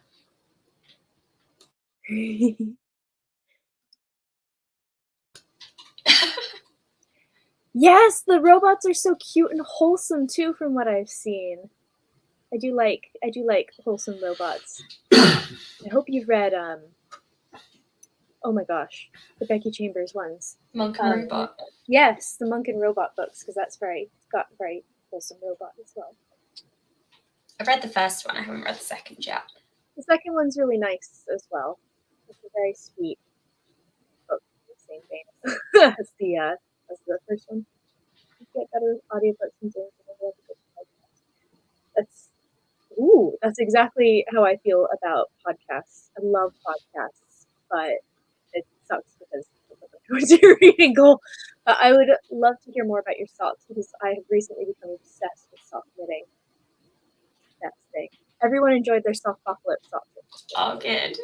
Yes, the robots are so cute and wholesome too, from what I've seen. I do like wholesome robots. I hope you've read oh my gosh, the Becky Chambers ones. Monk and Robot. Yes, the Monk and Robot books, because that's got very wholesome robot as well. I've read the first one. I haven't read the second yet. The second one's really nice as well. It's a very sweet book, in the same vein as the first one. You get better audiobooks and things. That's exactly how I feel about podcasts. I love podcasts, but it sucks because it doesn't go into your reading goal. But I would love to hear more about your socks because I have recently become obsessed with sock knitting. Best thing. Everyone enjoyed their Sockpocalypse socks. Oh, good.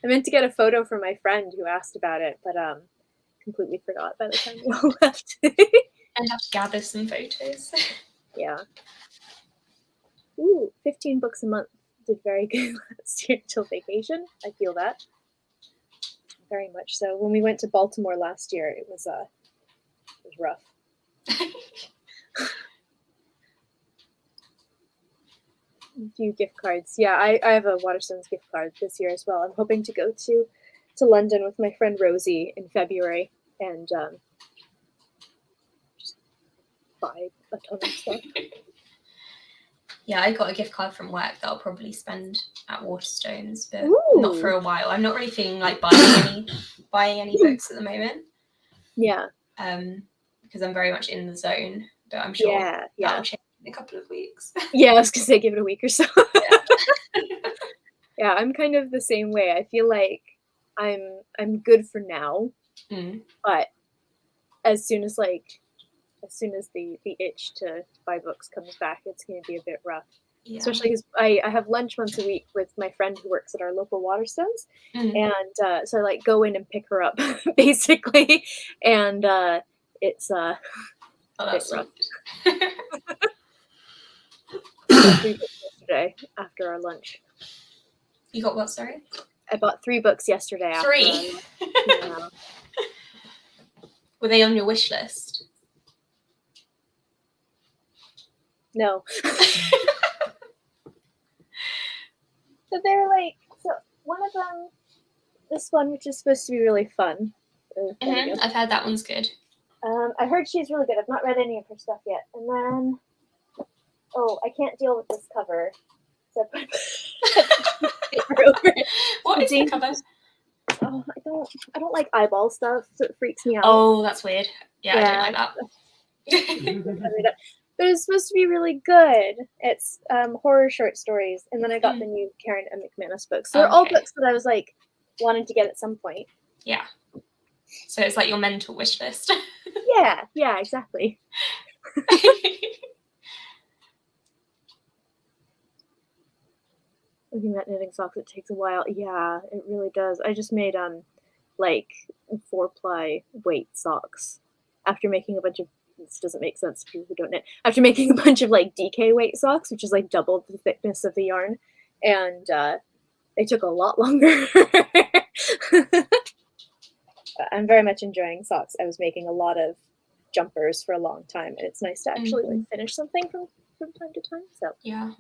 I meant to get a photo from my friend who asked about it, but completely forgot by the time we all left. I'd have to gather some photos. Yeah. Ooh, 15 books a month did very good last year until vacation. I feel that. Very much so. When we went to Baltimore last year, it was rough. A few gift cards. Yeah, I have a Waterstones gift card this year as well. I'm hoping to go to London with my friend Rosie in February and just buy a ton of stuff. Yeah, I got a gift card from work that I'll probably spend at Waterstones, but Ooh. not for a while. I'm not really feeling like buying any books at the moment. Yeah. Because I'm very much in the zone, but I'm sure that'll change in a couple of weeks. Yeah, I was gonna say give it a week or so. Yeah. Yeah, I'm kind of the same way. I feel like I'm good for now, but as soon as the itch to buy books comes back, it's going to be a bit rough. Yeah. Especially because I have lunch once a week with my friend who works at our local Waterstones, and so I like go in and pick her up basically, and it's that's rough. I 3 books yesterday after our lunch. You got what? Sorry. I bought 3 books yesterday. 3. Yeah. Were they on your wish list? No. So they're like, one of them, this one, which is supposed to be really fun. I've heard that one's good. I heard she's really good. I've not read any of her stuff yet. And then, I can't deal with this cover. So What is the cover? Oh, I don't like eyeball stuff, so it freaks me out. Oh, that's weird. Yeah. I don't like that. But it's supposed to be really good. It's horror short stories, and then I got the new Karen M. McManus books. So they're all books that I was like wanting to get at some point. Yeah. So it's like your mental wish list. Yeah, exactly. Looking at knitting socks, it takes a while. Yeah, it really does. I just made like 4-ply weight socks after making a bunch of. This doesn't make sense to people who don't knit. After making a bunch of like DK weight socks, which is like double the thickness of the yarn, and they took a lot longer. I'm very much enjoying socks. I was making a lot of jumpers for a long time, and it's nice to actually like finish something from time to time. So yeah.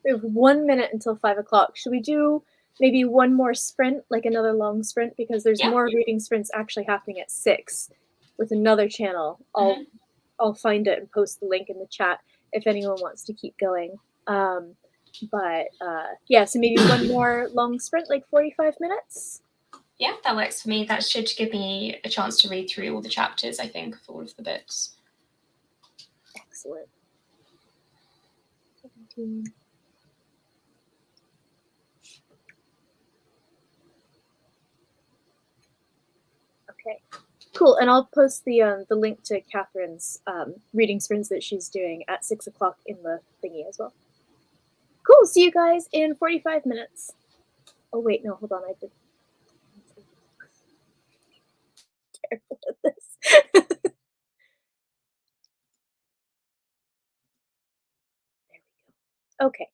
We have 1 minute until 5 o'clock. Should we do maybe one more sprint, like another long sprint? Because there's more reading sprints actually happening at 6 with another channel. I'll find it and post the link in the chat if anyone wants to keep going. So maybe one more long sprint, like 45 minutes. Yeah, that works for me. That should give me a chance to read through all the chapters, I think, of all of the books. Excellent. 17. Okay, cool. And I'll post the link to Catherine's reading sprints that she's doing at 6 o'clock in the thingy as well. Cool. See you guys in 45 minutes. Oh wait, no, hold on. I did. Terrible at this. There we go. Okay.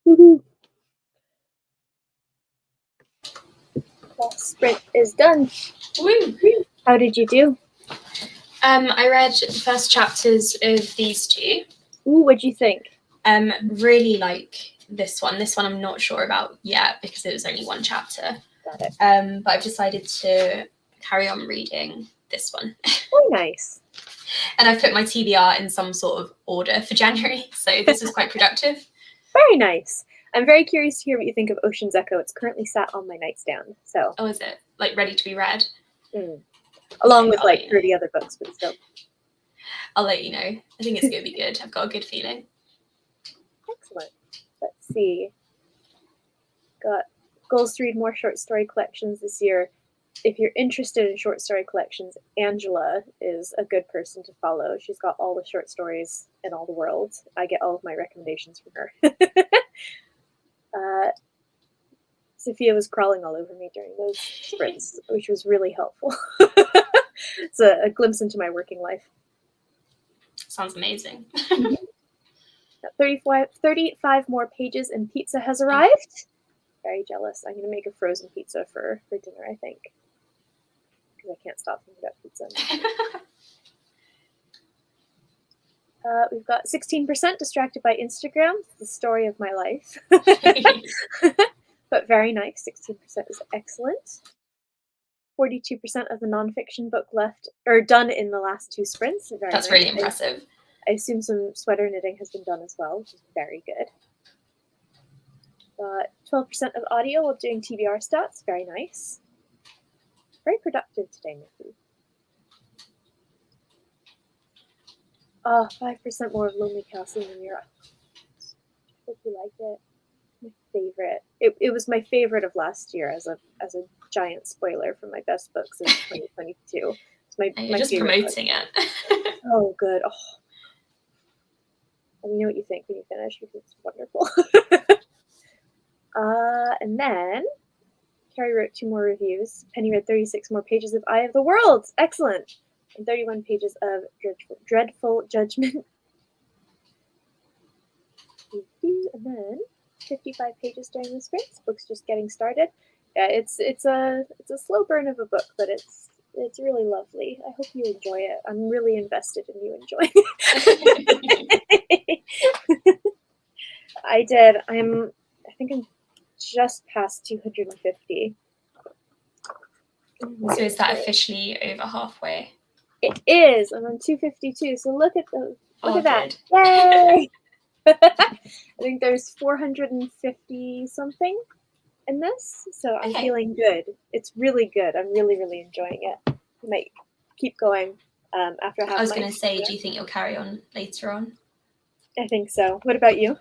Woohoo. The sprint is done. Woo! How did you do? I read the first chapters of these two. Ooh, what'd you think? Really like this one. This one I'm not sure about yet because it was only one chapter. Got it. But I've decided to carry on reading this one. Very nice. And I've put my TBR in some sort of order for January, so this was quite productive. Very nice. I'm very curious to hear what you think of Ocean's Echo. It's currently sat on my nightstand. So. Oh, is it? Like ready to be read? Along with I'll like let you 30 other books, but still. I'll let you know. I think it's going to be good. I've got a good feeling. Excellent. Let's see. Got goals to read more short story collections this year. If you're interested in short story collections, Angela is a good person to follow. She's got all the short stories in all the world. I get all of my recommendations from her. Sophia was crawling all over me during those sprints, which was really helpful. It's a glimpse into my working life. Sounds amazing. 35 more pages and pizza has arrived. Very jealous. I'm going to make a frozen pizza for dinner, I think. Because I can't stop thinking about pizza. We've got 16% distracted by Instagram. It's the story of my life. But very nice. 16% is excellent. 42% of the nonfiction book left or done in the last two sprints. Very That's nice. really impressive. I assume some sweater knitting has been done as well, which is very good. 12% of audio while doing TBR stats. Very nice. Very productive today, Nikki. 5% more of Lonely Castle in Europe. Hope you like it. My favorite. It was my favorite of last year as a giant spoiler for my best books of 2022. It's my just promoting it. Oh, good. Oh. Let me know what you think when you finish because it's wonderful. And then Carrie wrote 2 more reviews. Penny read 36 more pages of Eye of the World. Excellent. And 31 pages of Dreadful Judgment. And then 55 pages during the sprints. Book's just getting started. Yeah, it's a slow burn of a book, but it's really lovely. I hope you enjoy it. I'm really invested in you enjoying it. I did. I think I'm just past 250. So is that officially over halfway? It is. I'm on 252. So look at that. Good. Yay! I think there's 450 something in this. So I'm feeling good. It's really good. I'm really, really enjoying it. I might keep going after I have I was going to say, do you think you'll carry on later on? I think so. What about you?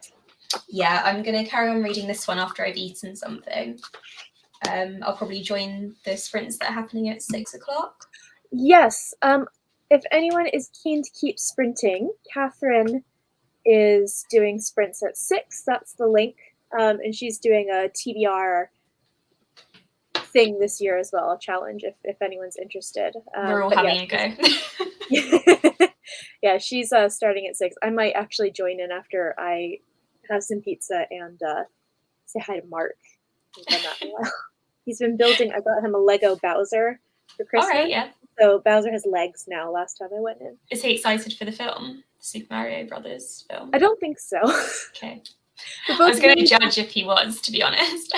Yeah, I'm going to carry on reading this one after I've eaten something. I'll probably join the sprints that are happening at 6 o'clock. Yes. If anyone is keen to keep sprinting, Catherine is doing sprints at 6. That's the link. And she's doing a TBR thing this year as well, a challenge if anyone's interested. We're all having a go. Yeah, she's starting at 6. I might actually join in after I have some pizza and say hi to Mark. I've done that in a while. He's been building. I got him a Lego Bowser for Christmas. All right, yeah. So Bowser has legs now. Last time I went in. Is he excited for the film, Super Mario Brothers film? I don't think so. Okay. I was going to judge if he was, to be honest.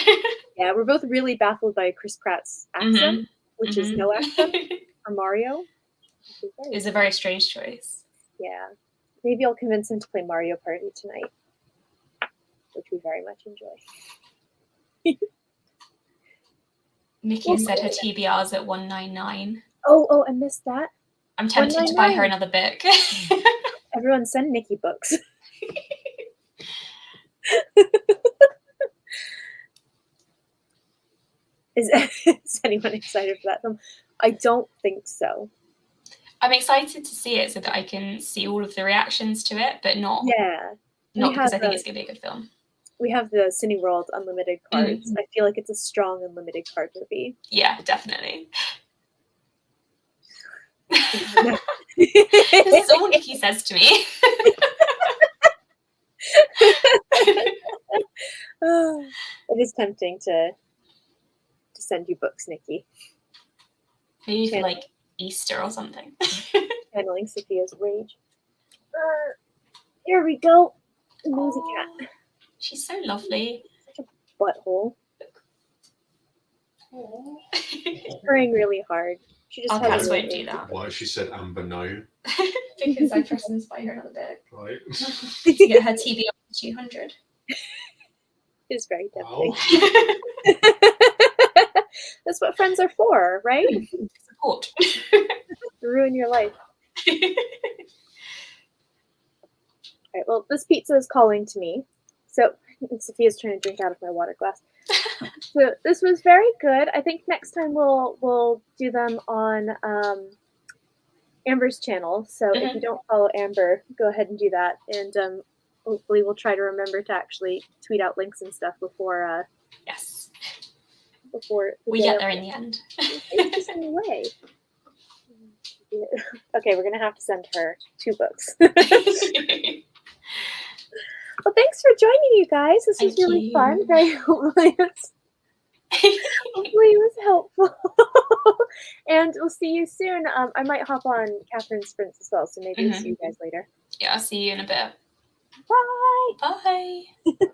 Yeah, we're both really baffled by Chris Pratt's accent, which is no accent for Mario. It's a very strange choice. Yeah. Maybe I'll convince him to play Mario Party tonight, which we very much enjoy. Nikki said her TBR's at 199. Oh, I missed that. I'm tempted to buy her another book. Everyone send Nikki books. Is anyone excited for that film? I don't think so. I'm excited to see it so that I can see all of the reactions to it, but not because I think it's going to be a good film. We have the Cineworld Unlimited cards. I feel like it's a strong Unlimited card movie. Yeah, definitely. This is all Nikki says to me. tempting to send you books, Nikki. Maybe for Channel- like Easter or something. Channeling Sophia's rage. Here we go. Nosy cat. Aw, she's so lovely. Butthole. Aw. Purring really hard. She just Our has cats a won't really- do that. Why has she said Amber no? Because I pressed inspire her another bit Right. to get her TB up to 200. It's very Wow. tempting. That's what friends are for, right? Support. Ruin your life. All right, well, this pizza is calling to me. So Sophia's trying to drink out of my water glass. So this was very good. I think next time we'll do them on Amber's channel. So if you don't follow Amber, go ahead and do that. And hopefully we'll try to remember to actually tweet out links and stuff before Yes. before the We day get of- there in the end. It's just in the way. Okay, we're gonna have to send her 2 books. Well, thanks for joining, you guys. This was Thank really you. fun. Very hopefully it was helpful. And we'll see you soon. I might hop on Catherine's sprints as well, so maybe we'll see you guys later. Yeah, I'll see you in a bit. Bye. Bye.